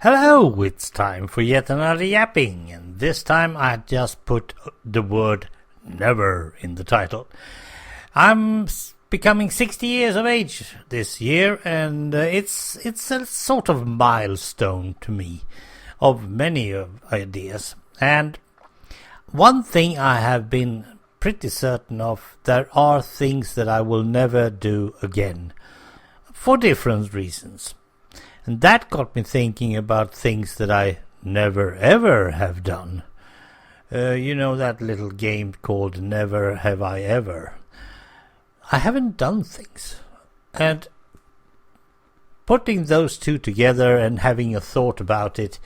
Hello, it's time for yet another yapping, and this time I just put the word never in the title. I'm becoming 60 years of age this year, and it's a sort of milestone to me of many ideas. And one thing I have been pretty certain of, there are things that I will never do again, for different reasons. And that got me thinking about things that I never ever have done. You know that little game called Never Have I Ever. I haven't done things. And putting those two together and having a thought about it,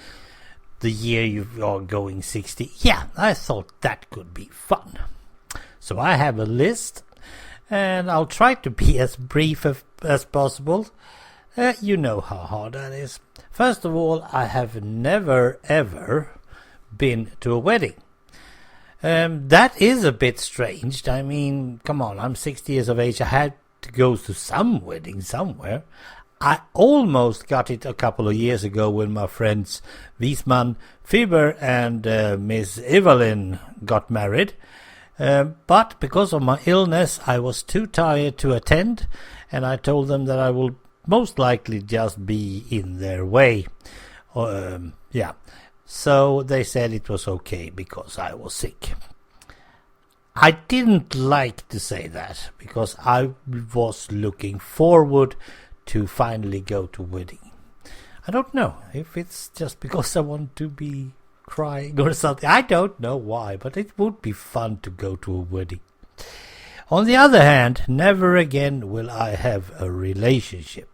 the year you are going 60, yeah, I thought that could be fun. So I have a list, and I'll try to be as brief as possible. You know how hard that is. First of all, I have never ever been to a wedding. That is a bit strange. I mean, come on, I'm 60 years of age. I had to go to some wedding somewhere. I almost got it a couple of years ago when my friends Wiesmann, Fiber and Miss Evelyn got married. But because of my illness, I was too tired to attend, and I told them that I will most likely just be in their way. So they said it was okay because I was sick. I didn't like to say that because I was looking forward to finally go to a wedding. I don't know if it's just because I want to be crying or something. I don't know why, but it would be fun to go to a wedding. On the other hand, never again will I have a relationship.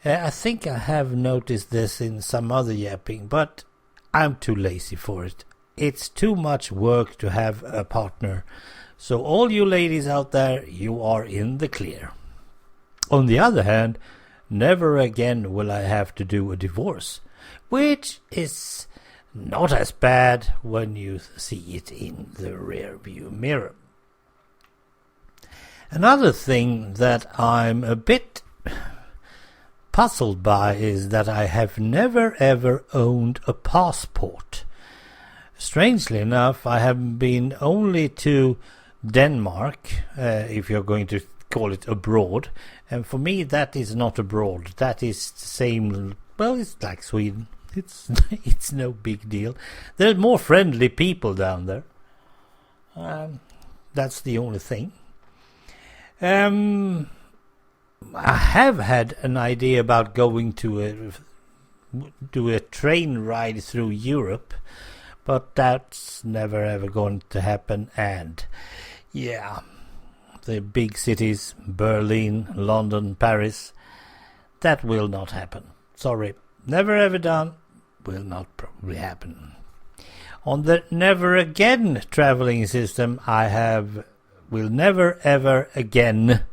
I think I have noticed this in some other yapping, but I'm too lazy for it. It's too much work to have a partner. So all you ladies out there, you are in the clear. On the other hand, never again will I have to do a divorce, which is not as bad when you see it in the rearview mirror. Another thing that I'm a bit puzzled by is that I have never ever owned a passport. Strangely enough, I have been only to Denmark, if you're going to call it abroad, and for me that is not abroad. That is the same, well, it's like Sweden. It's no big deal. There are more friendly people down there. That's the only thing. I have had an idea about going to do a train ride through Europe, but that's never ever going to happen. And yeah, the big cities, Berlin, London, Paris, that will not happen. Sorry, never ever done, will not probably happen. On the never again traveling system, will never ever again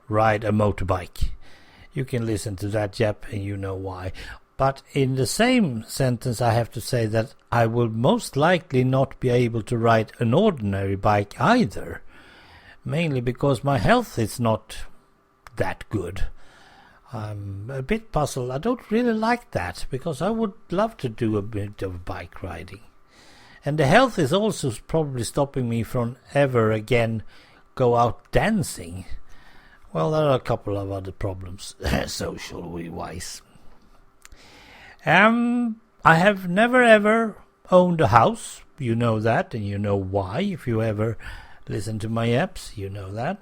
ride a motorbike. You can listen to that, Jap, and you know why. But in the same sentence, I have to say that I will most likely not be able to ride an ordinary bike either. Mainly because my health is not that good. I'm a bit puzzled. I don't really like that, because I would love to do a bit of bike riding. And the health is also probably stopping me from ever again go out dancing. Well, there are a couple of other problems, socially wise. I have never ever owned a house. You know that, and you know why. If you ever listen to my apps, you know that.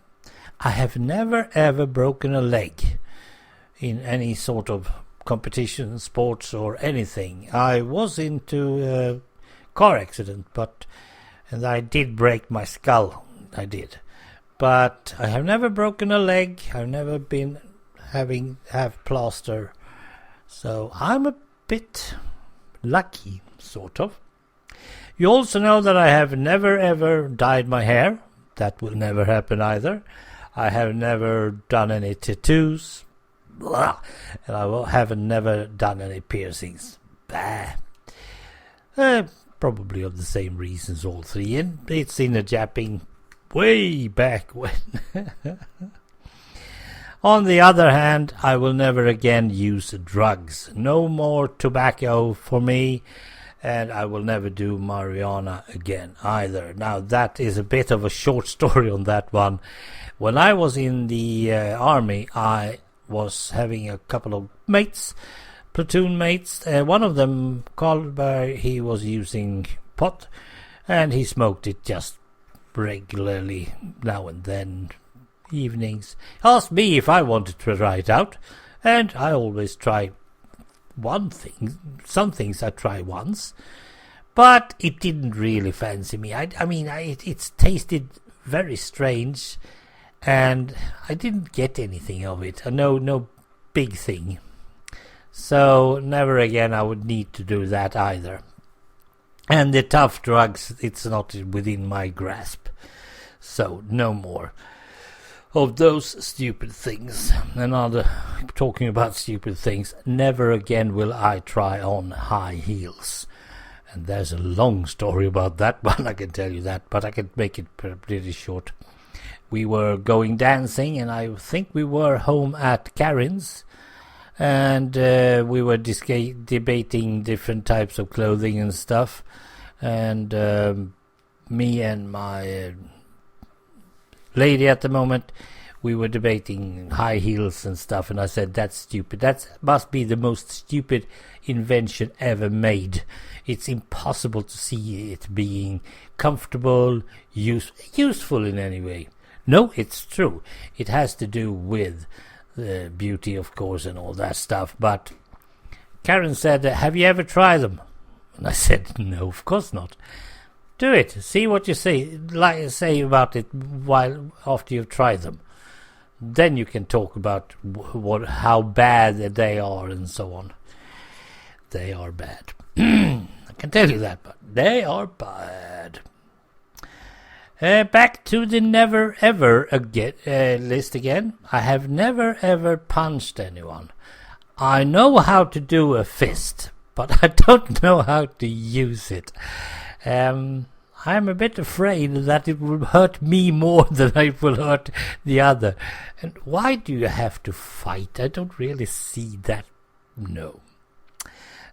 I have never ever broken a leg in any sort of competition, sports, or anything. I was into a car accident, and I did break my skull. I did. But I have never broken a leg. I've never been have plaster. So I'm a bit lucky, sort of. You also know that I have never ever dyed my hair. That will never happen either. I have never done any tattoos. Blah. And I haven't never done any piercings. Bah. Probably of the same reasons, all three. And it's in a japping way back when. On the other hand, I will never again use drugs. No more tobacco for me, and I will never do marijuana again either. Now, that is a bit of a short story on that one. When I was in the army, I was having a couple of mates, platoon mates. One of them, Carlberg, he was using pot, and he smoked it just regularly now and then, evenings. Asked me if I wanted to try it out, and I always try one thing. Some things I try once, but it didn't really fancy me. I mean, it tasted very strange, and I didn't get anything of it. No big thing. So never again I would need to do that either. And the tough drugs, it's not within my grasp. So no more of those stupid things. Talking about stupid things, never again will I try on high heels. And there's a long story about that one, I can tell you that, but I can make it pretty short. We were going dancing, and I think we were home at Karin's, and we were debating different types of clothing and stuff, and me and my lady at the moment, we were debating high heels and stuff, and I said, that's stupid. That must be the most stupid invention ever made. It's impossible to see it being comfortable, useful in any way. No, it's true. It has to do with beauty, of course, and all that stuff. But Karen said, have you ever tried them? And I said, no, of course not. Do it. See what you say about it after you've tried them. Then you can talk about how bad they are and so on. They are bad. I can tell you that, but they are bad. Back to the never ever list again. I have never ever punched anyone. I know how to do a fist, but I don't know how to use it. I'm a bit afraid that it will hurt me more than it will hurt the other. And why do you have to fight? I don't really see that. No.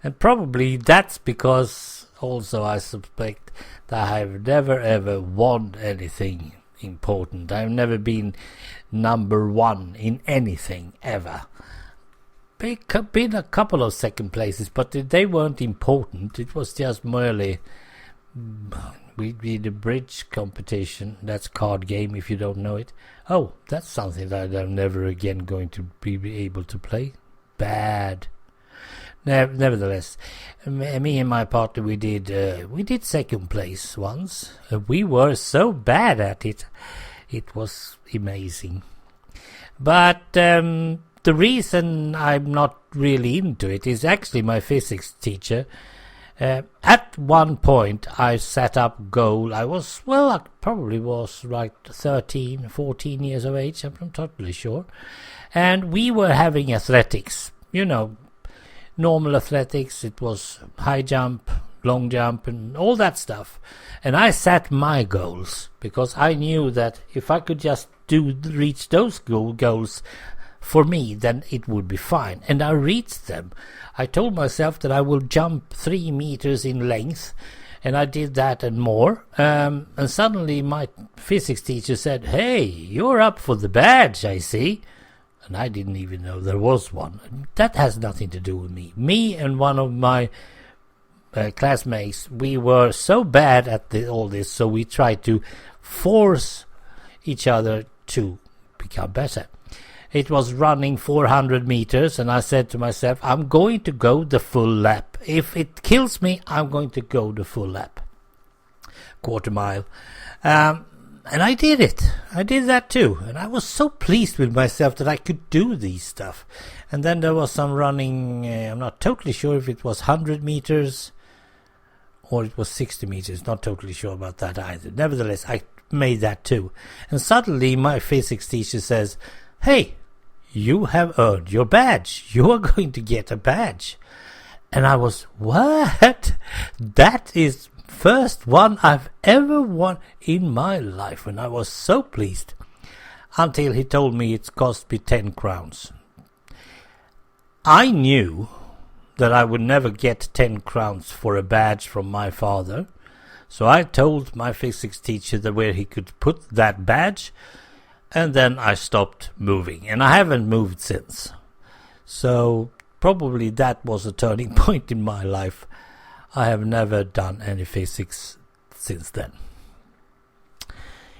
And probably that's because also I suspect that I've never ever won anything important. I've never been number one in anything ever. Been a couple of second places, but they weren't important. It was just merely we did a bridge competition. That's card game if you don't know it. Oh, that's something that I'm never again going to be able to play. Bad. Nevertheless, me and my partner, we did second place once. We were so bad at it. It was amazing. But the reason I'm not really into it is actually my physics teacher. At one point, I set up goal. I probably was like 13, 14 years of age. I'm not totally sure. And we were having athletics. Normal athletics. It was high jump, long jump, and all that stuff. And I set my goals because I knew that if I could just reach those goals for me, then it would be fine. And I reached them. I told myself that I will jump 3 meters in length, and I did that and more. And suddenly my physics teacher said, "Hey, you're up for the badge, I see." And I didn't even know there was one. That has nothing to do with me. Me and one of my classmates, we were so bad at all this, so we tried to force each other to become better. It was running 400 meters, and I said to myself, I'm going to go the full lap. If it kills me, I'm going to go the full lap. Quarter mile. And I did it. I did that too. And I was so pleased with myself that I could do these stuff. And then there was some running, I'm not totally sure if it was 100 meters or it was 60 meters. Not totally sure about that either. Nevertheless, I made that too. And suddenly my physics teacher says, "Hey, you have earned your badge. You are going to get a badge." And I was, what? That is first one I've ever won in my life, and I was so pleased. until he told me it cost me 10 crowns. I knew that I would never get 10 crowns for a badge from my father, so I told my physics teacher that where he could put that badge, and then I stopped moving, and I haven't moved since. So probably that was a turning point in my life. I have never done any physics since then.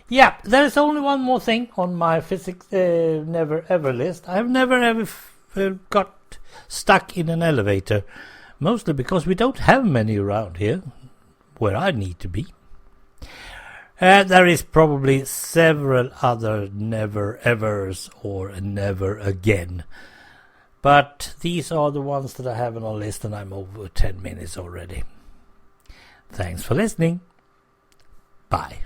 Yeah, there's only one more thing on my physics never ever list. I've never ever got stuck in an elevator, mostly because we don't have many around here where I need to be. There is probably several other never evers or never again, but these are the ones that I have on our list, and I'm over 10 minutes already. Thanks for listening. Bye.